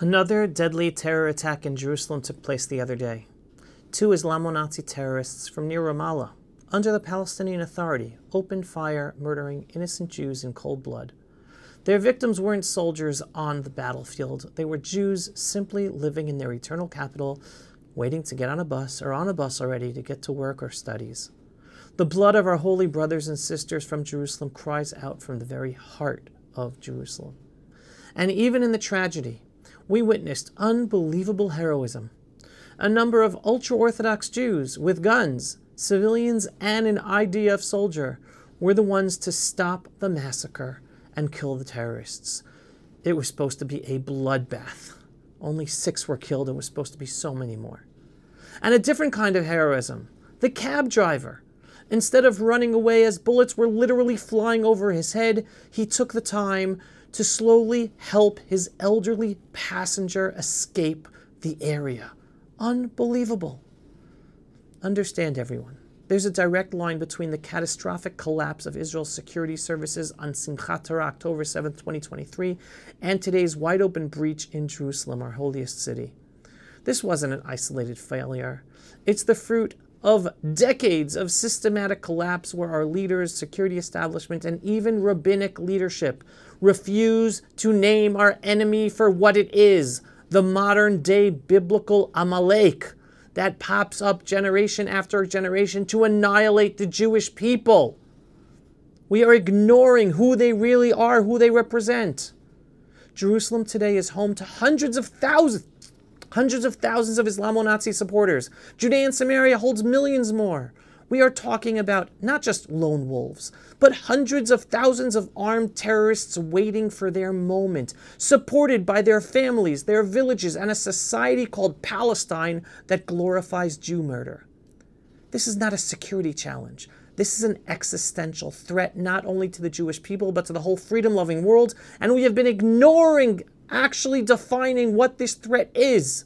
Another deadly terror attack in Jerusalem took place the other day. 2 Islamo-Nazi terrorists from near Ramallah, under the Palestinian Authority, opened fire, murdering innocent Jews in cold blood. Their victims weren't soldiers on the battlefield. They were Jews simply living in their eternal capital, waiting to get on a bus, or on a bus already, to get to work or studies. The blood of our holy brothers and sisters from Jerusalem cries out from the very heart of Jerusalem. And even in the tragedy, we witnessed unbelievable heroism. A number of ultra-Orthodox Jews with guns, civilians, and an IDF soldier were the ones to stop the massacre and kill the terrorists. It was supposed to be a bloodbath. Only 6 were killed and was supposed to be so many more. And a different kind of heroism. The cab driver. Instead of running away as bullets were literally flying over his head, he took the time to slowly help his elderly passenger escape the area. Unbelievable. Understand, everyone. There's a direct line between the catastrophic collapse of Israel's security services on Simchat Torah, October 7, 2023, and today's wide-open breach in Jerusalem, our holiest city. This wasn't an isolated failure. It's the fruit of decades of systematic collapse where our leaders, security establishment, and even rabbinic leadership refuse to name our enemy for what it is, the modern-day biblical Amalek that pops up generation after generation to annihilate the Jewish people. We are ignoring who they really are, who they represent. Jerusalem today is home to hundreds of thousands of Islamo-Nazi supporters. Judea and Samaria holds millions more. We are talking about not just lone wolves, but hundreds of thousands of armed terrorists waiting for their moment, supported by their families, their villages, and a society called Palestine that glorifies Jew murder. This is not a security challenge. This is an existential threat not only to the Jewish people, but to the whole freedom-loving world, and we have been ignoring actually defining what this threat is.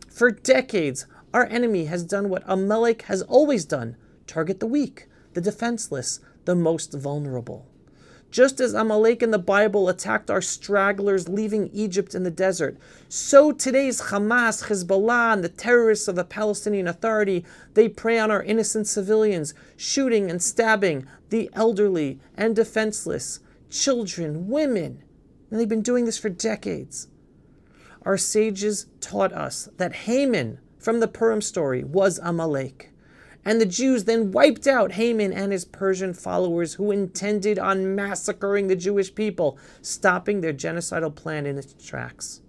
For decades, our enemy has done what Amalek has always done: target the weak, the defenseless, the most vulnerable. Just as Amalek in the Bible attacked our stragglers leaving Egypt in the desert, so today's Hamas, Hezbollah, and the terrorists of the Palestinian Authority, they prey on our innocent civilians, shooting and stabbing the elderly and defenseless, children, women. And they've been doing this for decades. Our sages taught us that Haman from the Purim story was Amalek. And the Jews then wiped out Haman and his Persian followers who intended on massacring the Jewish people, stopping their genocidal plan in its tracks.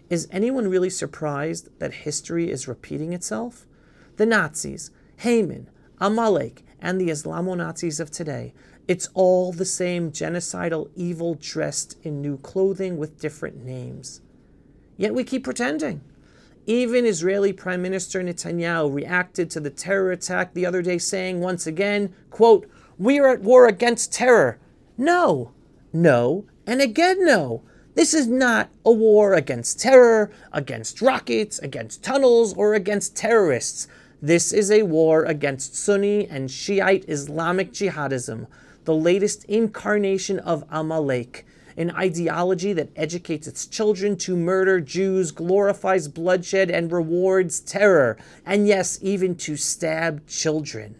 Is anyone really surprised that history is repeating itself? The Nazis, Haman, Amalek, and the Islamo-Nazis of today, it's all the same genocidal evil dressed in new clothing with different names. Yet we keep pretending. Even Israeli Prime Minister Netanyahu reacted to the terror attack the other day saying once again, quote, "We are at war against terror." No, no, and again no. This is not a war against terror, against rockets, against tunnels, or against terrorists. This is a war against Sunni and Shiite Islamic jihadism, the latest incarnation of Amalek, an ideology that educates its children to murder Jews, glorifies bloodshed, and rewards terror, and yes, even to stab children.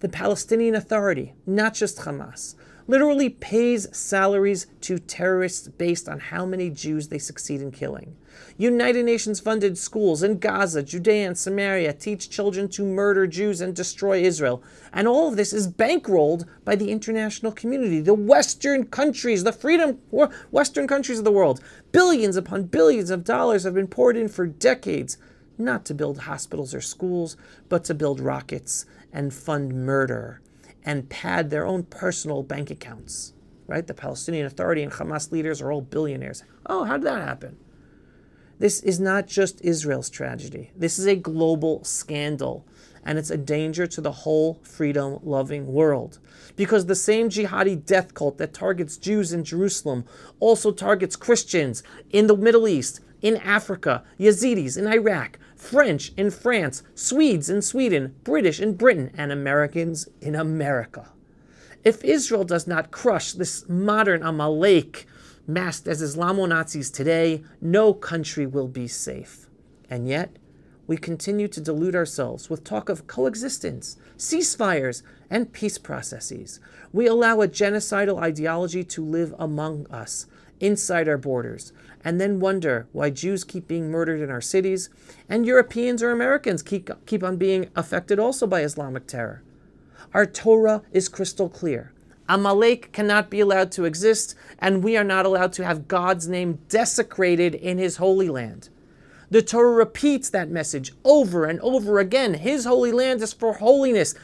The Palestinian Authority, not just Hamas, literally pays salaries to terrorists based on how many Jews they succeed in killing. United Nations-funded schools in Gaza, Judea, and Samaria teach children to murder Jews and destroy Israel. And all of this is bankrolled by the international community, the Western countries, the freedom Western countries of the world. Billions upon billions of dollars have been poured in for decades, not to build hospitals or schools, but to build rockets and fund murder and pad their own personal bank accounts. Right? The Palestinian Authority and Hamas leaders are all billionaires. Oh, how did that happen? This is not just Israel's tragedy. This is a global scandal, and it's a danger to the whole freedom-loving world. Because the same jihadi death cult that targets Jews in Jerusalem also targets Christians in the Middle East, in Africa, Yazidis in Iraq, French in France, Swedes in Sweden, British in Britain, and Americans in America. If Israel does not crush this modern Amalek masked as Islamo-Nazis today, no country will be safe. And yet, we continue to delude ourselves with talk of coexistence, ceasefires, and peace processes. We allow a genocidal ideology to live among us, inside our borders, and then wonder why Jews keep being murdered in our cities, and Europeans or Americans keep on being affected also by Islamic terror. Our Torah is crystal clear. Amalek cannot be allowed to exist, and we are not allowed to have God's name desecrated in His holy land. The Torah repeats that message over and over again. His holy land is for holiness.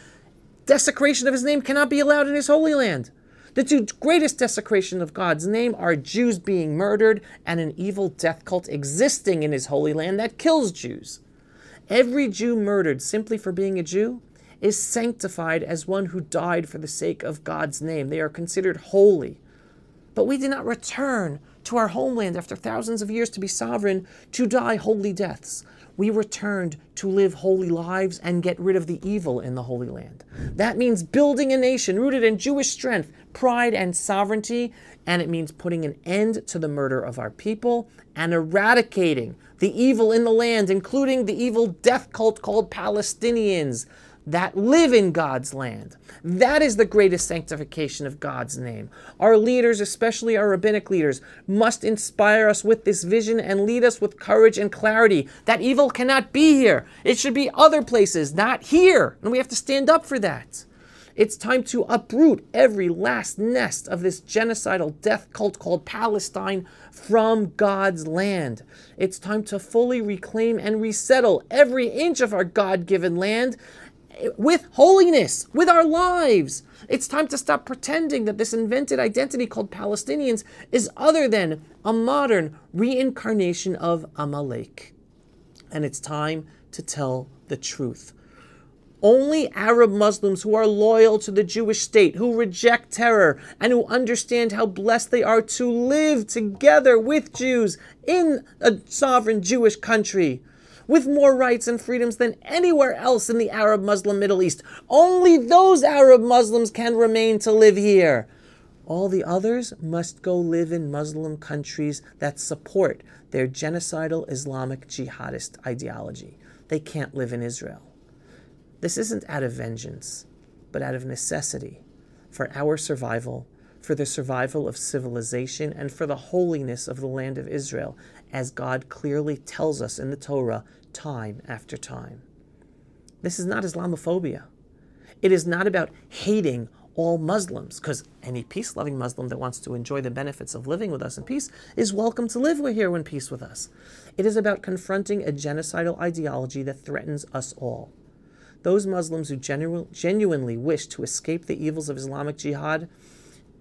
Desecration of His name cannot be allowed in His holy land. The two greatest desecrations of God's name are Jews being murdered and an evil death cult existing in His holy land that kills Jews. Every Jew murdered simply for being a Jew is sanctified as one who died for the sake of God's name. They are considered holy. But we did not return to our homeland after thousands of years to be sovereign, to die holy deaths. We returned to live holy lives and get rid of the evil in the Holy Land. That means building a nation rooted in Jewish strength, pride, and sovereignty, and it means putting an end to the murder of our people and eradicating the evil in the land, including the evil death cult called Palestinians that live in God's land. That is the greatest sanctification of God's name. Our leaders, especially our rabbinic leaders, must inspire us with this vision and lead us with courage and clarity that evil cannot be here. It should be other places, not here. And we have to stand up for that. It's time to uproot every last nest of this genocidal death cult called Palestine from God's land. It's time to fully reclaim and resettle every inch of our God-given land with holiness, with our lives. It's time to stop pretending that this invented identity called Palestinians is other than a modern reincarnation of Amalek. And it's time to tell the truth. Only Arab Muslims who are loyal to the Jewish state, who reject terror, and who understand how blessed they are to live together with Jews in a sovereign Jewish country, with more rights and freedoms than anywhere else in the Arab Muslim Middle East. Only those Arab Muslims can remain to live here. All the others must go live in Muslim countries that support their genocidal Islamic jihadist ideology. They can't live in Israel. This isn't out of vengeance, but out of necessity for our survival, for the survival of civilization, and for the holiness of the land of Israel, as God clearly tells us in the Torah time after time. This is not Islamophobia. It is not about hating all Muslims, because any peace-loving Muslim that wants to enjoy the benefits of living with us in peace is welcome to live here in peace with us. It is about confronting a genocidal ideology that threatens us all. Those Muslims who genuinely wish to escape the evils of Islamic jihad,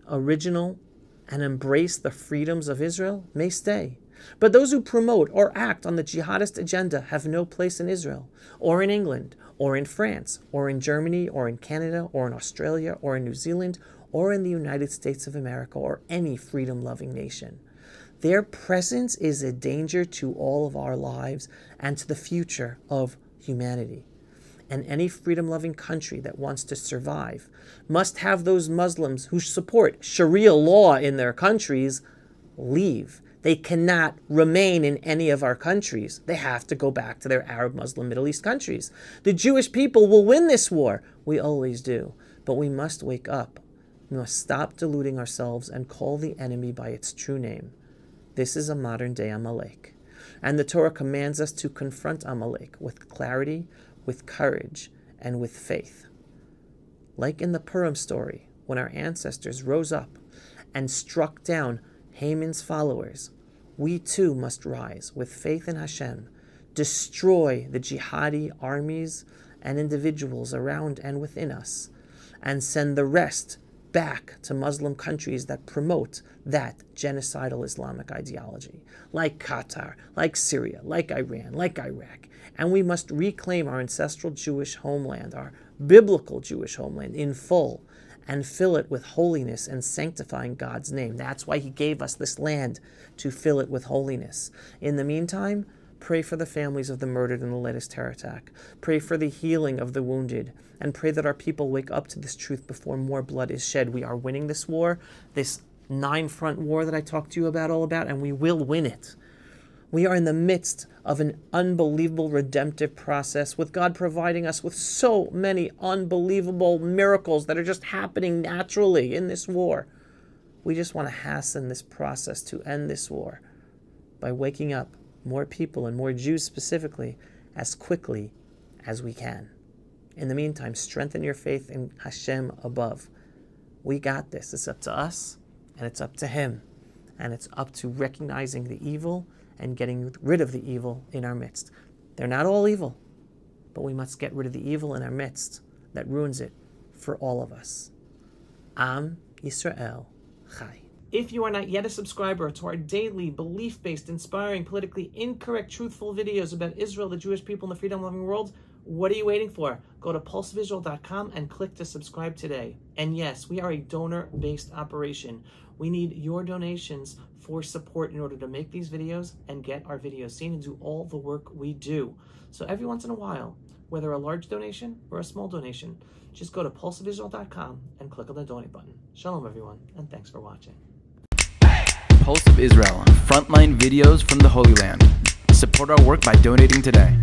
original, and embrace the freedoms of Israel may stay. But those who promote or act on the jihadist agenda have no place in Israel, or in England, or in France, or in Germany, or in Canada, or in Australia, or in New Zealand, or in the United States of America, or any freedom-loving nation. Their presence is a danger to all of our lives and to the future of humanity. And any freedom-loving country that wants to survive must have those Muslims who support Sharia law in their countries leave. They cannot remain in any of our countries. They have to go back to their Arab, Muslim, Middle East countries. The Jewish people will win this war. We always do. But we must wake up. We must stop deluding ourselves and call the enemy by its true name. This is a modern-day Amalek. And the Torah commands us to confront Amalek with clarity, with courage, and with faith. Like in the Purim story, when our ancestors rose up and struck down Haman's followers, we too must rise with faith in Hashem, destroy the jihadi armies and individuals around and within us, and send the rest back to Muslim countries that promote that genocidal Islamic ideology, like Qatar, like Syria, like Iran, like Iraq. And we must reclaim our ancestral Jewish homeland, our biblical Jewish homeland, in full, and fill it with holiness and sanctifying God's name. That's why He gave us this land, to fill it with holiness. In the meantime, pray for the families of the murdered in the latest terror attack. Pray for the healing of the wounded, and pray that our people wake up to this truth before more blood is shed. We are winning this war. This 9-front war that I talked to you about all about, and we will win it. We are in the midst of an unbelievable redemptive process, with God providing us with so many unbelievable miracles that are just happening naturally in this war. We just want to hasten this process to end this war by waking up more people, and more Jews specifically, as quickly as we can. In the meantime, strengthen your faith in Hashem above. We got this. It's up to us, and it's up to Him. And it's up to recognizing the evil and getting rid of the evil in our midst. They're not all evil, but we must get rid of the evil in our midst that ruins it for all of us. Am Yisrael Chai. If you are not yet a subscriber to our daily, belief-based, inspiring, politically incorrect, truthful videos about Israel, the Jewish people, and the freedom-loving world, what are you waiting for? Go to pulsevisual.com and click to subscribe today. And yes, we are a donor-based operation. We need your donations for support in order to make these videos and get our videos seen and do all the work we do. So every once in a while, whether a large donation or a small donation, just go to pulsevisual.com and click on the donate button. Shalom, everyone, and thanks for watching. Pulse of Israel, frontline videos from the Holy Land. Support our work by donating today.